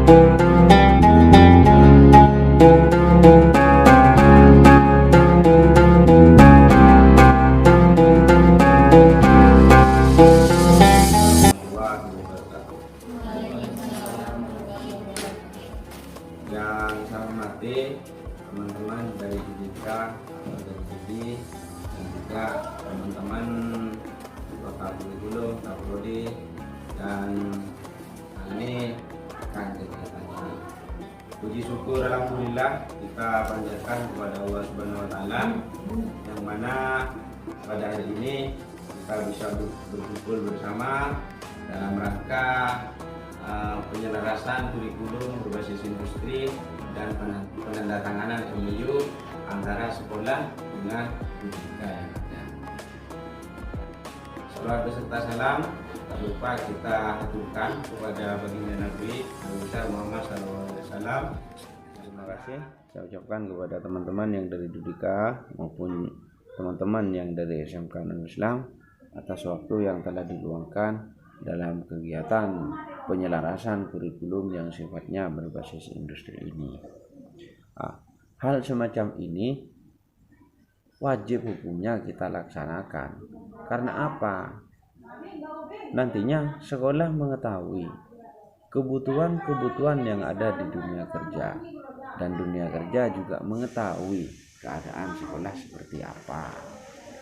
Yang saya hormati teman-teman dari Didika, dari Budi, dan juga teman-teman Kota Bengkulu, Kapolri, dan ini akan kegiatan ini. Puji syukur alhamdulillah kita panjatkan kepada Allah Subhanahu wa taala yang mana pada hari ini kita bisa berkumpul bersama dalam rangka penyelarasan kurikulum berbasis industri dan penandatanganan MOU antara sekolah dengan Didika yang ada. Salawat beserta salam tak lupa kita aturkan kepada baginda Nabi besar Muhammad SAW. Terima kasih saya ucapkan kepada teman-teman yang dari Didika maupun teman-teman yang dari SMK Nurul Islam atas waktu yang telah diluangkan dalam kegiatan penyelarasan kurikulum yang sifatnya berbasis industri ini. Hal semacam ini wajib hukumnya kita laksanakan. Karena apa? Nantinya sekolah mengetahui kebutuhan-kebutuhan yang ada di dunia kerja, dan dunia kerja juga mengetahui keadaan sekolah seperti apa,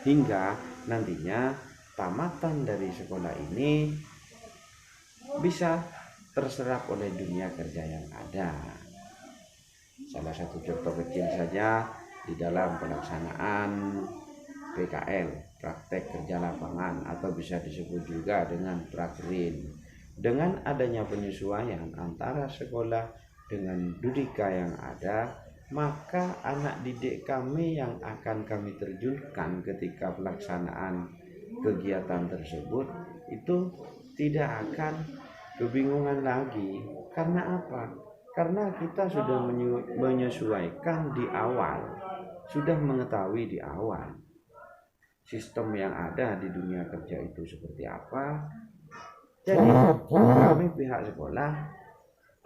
hingga nantinya tamatan dari sekolah ini bisa terserap oleh dunia kerja yang ada. Salah satu contoh kecil saja di dalam pelaksanaan PKL, praktek kerja lapangan, atau bisa disebut juga dengan prakrin. Dengan adanya penyesuaian antara sekolah dengan Didika yang ada, maka anak didik kami yang akan kami terjunkan ketika pelaksanaan kegiatan tersebut itu tidak akan kebingungan lagi. Karena apa? Karena kita sudah menyesuaikan di awal, sudah mengetahui di awal sistem yang ada di dunia kerja itu seperti apa. Jadi kami pihak sekolah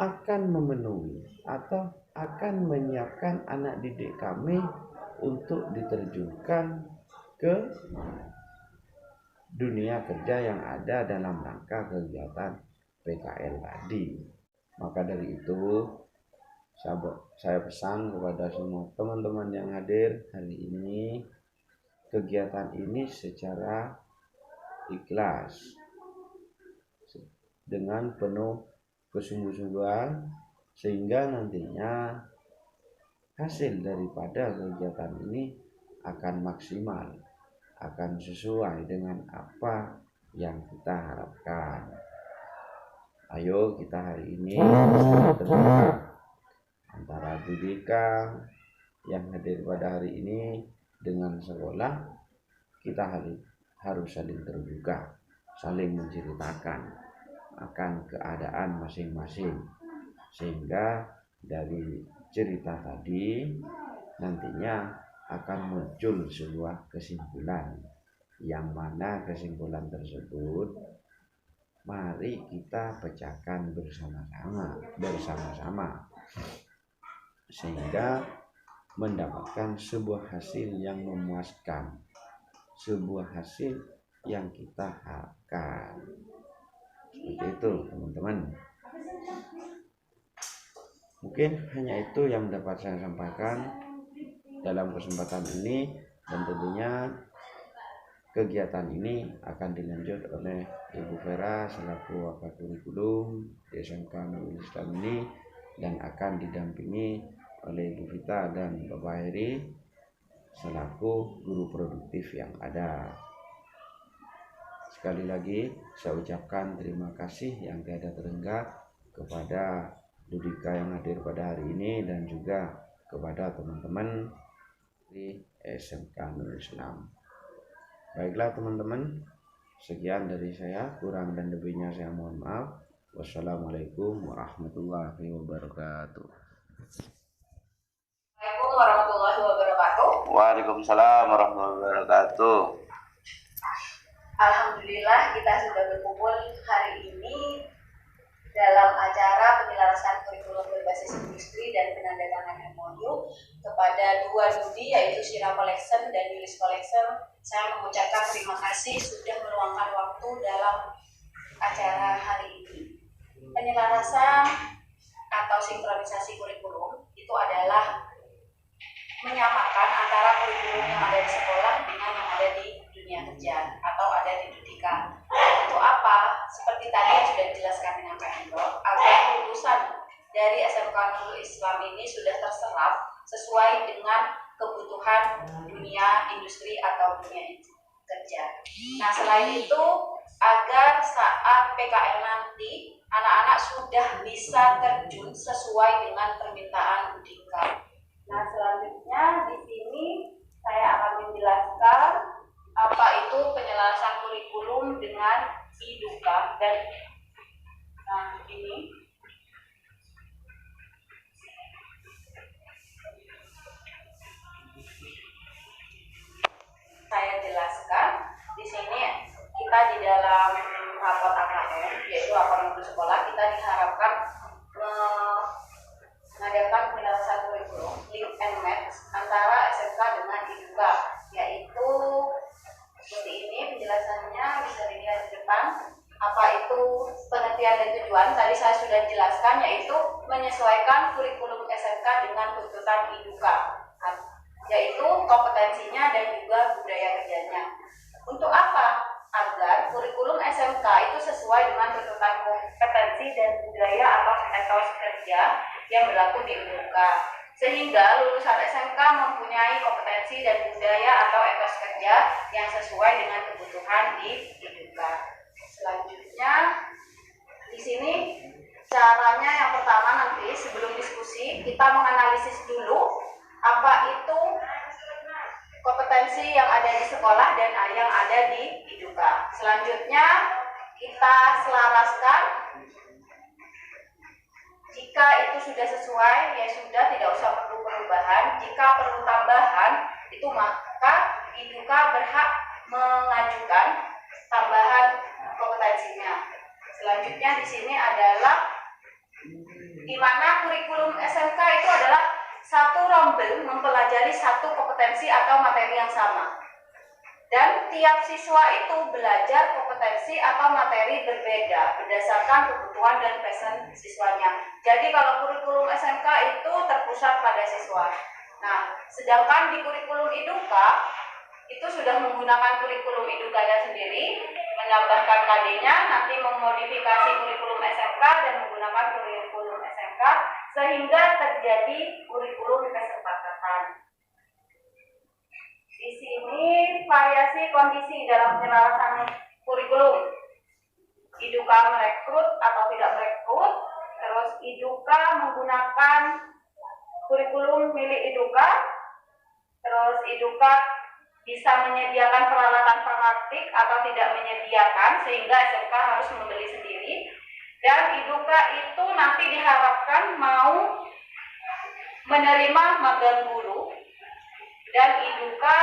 akan memenuhi atau akan menyiapkan anak didik kami untuk diterjunkan ke dunia kerja yang ada dalam rangka kegiatan PKL tadi. Maka dari itu saya pesan kepada semua teman-teman yang hadir hari ini, kegiatan ini secara ikhlas dengan penuh kesungguh-sungguhan, sehingga nantinya hasil daripada kegiatan ini akan maksimal, akan sesuai dengan apa yang kita harapkan. Ayo kita hari ini terbuka antara Didika yang hadir pada hari ini dengan sekolah. Kita harus saling terbuka, saling menceritakan akan keadaan masing-masing, sehingga dari cerita tadi nantinya akan muncul sebuah kesimpulan, yang mana kesimpulan tersebut mari kita pecahkan bersama-sama sehingga mendapatkan sebuah hasil yang memuaskan, sebuah hasil yang kita harapkan. Seperti itu teman-teman. Mungkin hanya itu yang dapat saya sampaikan dalam kesempatan ini, dan tentunya kegiatan ini akan dilanjut oleh Ibu Vera selaku Wakil Kurikulum di SMK Nurul Islam ini, dan akan didampingi oleh Ibu Vita dan Bapak Heri selaku guru produktif yang ada. Sekali lagi saya ucapkan terima kasih yang tiada terhingga kepada Didika yang hadir pada hari ini, dan juga kepada teman-teman di SMK Nurul Islam. Baiklah teman-teman, sekian dari saya, kurang dan lebihnya saya mohon maaf. Wassalamualaikum warahmatullahi wabarakatuh. Assalamualaikum warahmatullahi wabarakatuh. Waalaikumsalam warahmatullahi wabarakatuh. Alhamdulillah kita sudah berkumpul hari ini dalam acara penyelarasan penyelarasan kurikulum berbasis industri dan penandatanganan MOU kepada dua Dudi yaitu Shira Collection dan Yulis Collection. Saya mengucapkan terima kasih sudah meluangkan waktu dalam acara hari ini. Penyelarasan atau sinkronisasi kurikulum itu adalah menyamakan antara kurikulum yang ada di sekolah dengan yang ada di dunia kerja atau ada di Dudika. Untuk apa? Seperti tadi yang sudah dijelaskan dengan Pak Hendro, agar lulusan dari SMK Nurul Islam ini sudah terserap sesuai dengan kebutuhan dunia industri atau dunia kerja. Nah, selain itu, agar saat PKL nanti anak-anak sudah bisa terjun sesuai dengan permintaan Dudika. Nah, selanjutnya di sini saya akan menjelaskan apa itu penyelarasan kurikulum dengan IDUKA dan ini saya jelaskan. Di sini kita di dalam rapor AKM yaitu laporan mutu sekolah, kita diharapkan mengadakan penyelesaian kurikulum link and match antara SMK dengan IDUKA, yaitu seperti ini penjelasannya, bisa dilihat di depan. Apa itu pengertian dan tujuan? Tadi saya sudah jelaskan, yaitu menyesuaikan kurikulum SMK dengan tuntutan IDUKA, yaitu kompetensinya dan juga budaya kerjanya. Untuk apa? Agar kurikulum SMK itu sesuai dengan tuntutan kompetensi dan budaya atau etos kerja yang berlaku di IDUKA, sehingga lulusan SMK mempunyai kompetensi dan budaya atau etos kerja yang sesuai dengan kebutuhan di IDUKA. Selanjutnya di sini caranya yang pertama, nanti sebelum diskusi kita menganalisis dulu apa itu kompetensi yang ada di sekolah dan yang ada di IDUKA. Selanjutnya kita selaraskan. Jika itu sudah sesuai, ya sudah, tidak usah perlu perubahan. Jika perlu tambahan, itu maka IDUKA berhak mengajukan tambahan kompetensinya. Selanjutnya di sini adalah di mana kurikulum SMK itu adalah satu rombel mempelajari satu kompetensi atau materi yang sama. Dan tiap siswa itu belajar kompetensi atau materi berbeda berdasarkan kebutuhan dan passion siswanya. Jadi kalau kurikulum SMK itu terpusat pada siswa. Nah, sedangkan di kurikulum IDUKA itu sudah menggunakan kurikulum IDUKA-nya sendiri, menambahkan KD-nya, nanti memodifikasi kurikulum SMK dan menggunakan kurikulum SMK sehingga terjadi kurikulum kesepakatan. Di sini variasi kondisi dalam penyelarasan kurikulum. IDUKA merekrut atau tidak merekrut, terus IDUKA menggunakan kurikulum milik IDUKA, terus IDUKA bisa menyediakan peralatan praktik atau tidak menyediakan sehingga SMK harus membeli sendiri, dan IDUKA itu nanti diharapkan mau menerima magang guru, dan IDUKA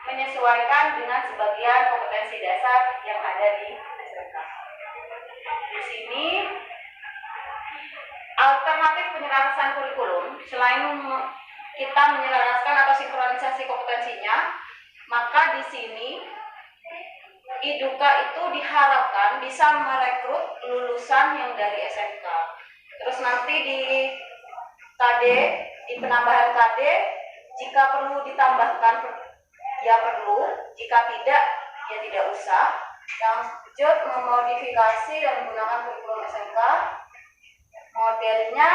menyesuaikan dengan sebagian kompetensi dasar yang ada di SMK. Di sini alternatif penyelarasan kurikulum, selain kita menyelaraskan atau sinkronisasi kompetensinya, maka di sini IDUKA itu diharapkan bisa merekrut lulusan yang dari SMK. Terus nanti di KD, di penambahan KD, jika perlu ditambahkan, ya perlu. Jika tidak, ya tidak usah. Yang lanjut memodifikasi dan menggunakan kurikulum SMK. Modelnya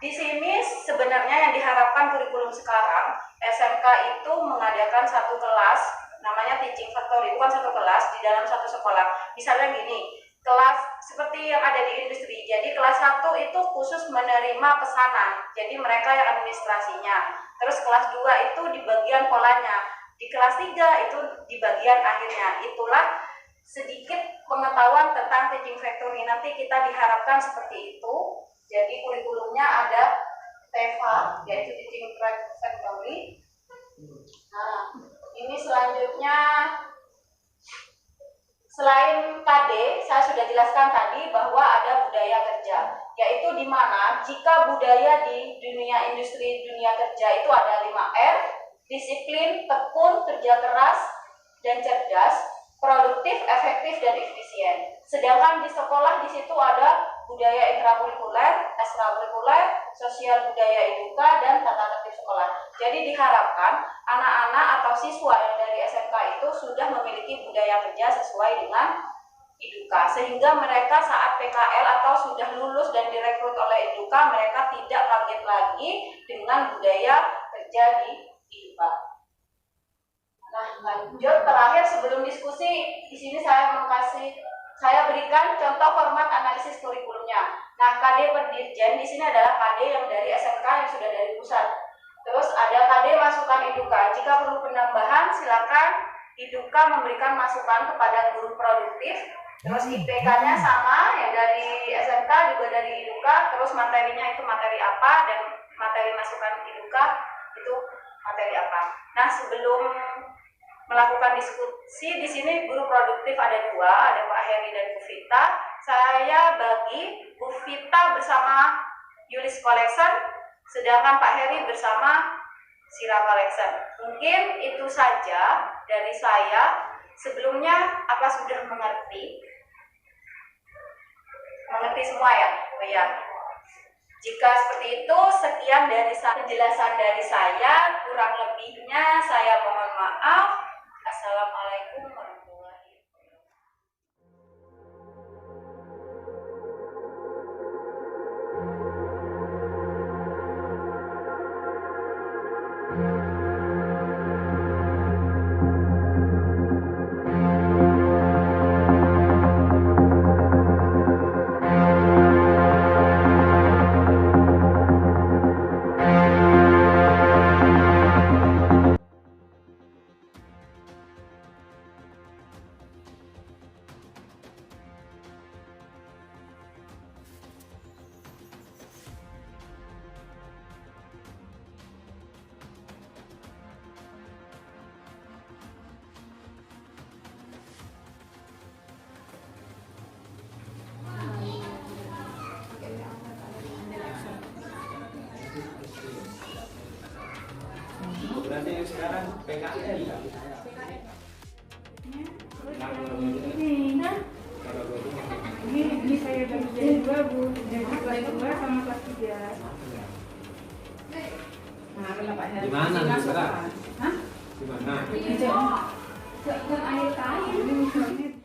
di sini sebenarnya yang diharapkan kurikulum sekarang, SMK itu mengadakan satu kelas, namanya teaching factory, bukan satu kelas di dalam satu sekolah. Misalnya gini, kelas seperti yang ada di industri. Jadi kelas 1 itu khusus menerima pesanan. Jadi mereka yang administrasinya. Terus kelas 2 itu di bagian polanya. Di kelas 3 itu di bagian akhirnya. Itulah sedikit pengetahuan tentang teaching factory. Nanti kita diharapkan seperti itu. Jadi kurikulumnya ada TEFA, yaitu teaching factory. Nah, ini selanjutnya selain KD, saya sudah jelaskan tadi bahwa ada budaya kerja, yaitu di mana jika budaya di dunia industri, dunia kerja itu ada 5R, disiplin, tekun, kerja keras, dan cerdas, produktif, efektif, dan efisien. Sedangkan di sekolah di situ ada budaya intrakurikuler, ekstrakurikuler, sosial budaya eduka, dan tata tertib sekolah. Jadi diharapkan anak-anak atau siswa yang dari SMK itu sudah memiliki budaya kerja sesuai dengan eduka, sehingga mereka saat PKL atau sudah lulus dan direkrut oleh eduka, mereka tidak kaget lagi dengan budaya kerja di eduka. Nah, lanjut terakhir sebelum diskusi, di sini saya berikan contoh format analisis kurikulumnya. Nah, KD per Dirjen di sini adalah KD yang dari SMK yang sudah dari pusat. Terus ada KD masukan eduka. Jika perlu penambahan, silakan eduka memberikan masukan kepada guru produktif. Terus IPK-nya sama, yang dari SMK juga dari eduka. Terus materinya itu materi apa, dan materi masukan eduka itu materi apa. Nah, sebelum melakukan diskusi di sini guru produktif ada 2, ada Pak Heri dan Bu Vita. Saya bagi Bu Vita bersama Yulis Collection, sedangkan Pak Heri bersama Sira Collection. Mungkin itu saja dari saya. Sebelumnya apa sudah mengerti? Mengerti semua ya? Oh ya. Jika seperti itu, sekian dari penjelasan dari saya. Kurang lebihnya saya mohon maaf. Assalamualaikum warahmatullahi wabarakatuh. Berarti yang sekarang PKL ya? Ini saya bagi jadi 2 Bu, jadi kelas 2 sama kelas 3. Nah, Pak Heri. Di mana nih sekarang? Hah? Di mana? Di air kain.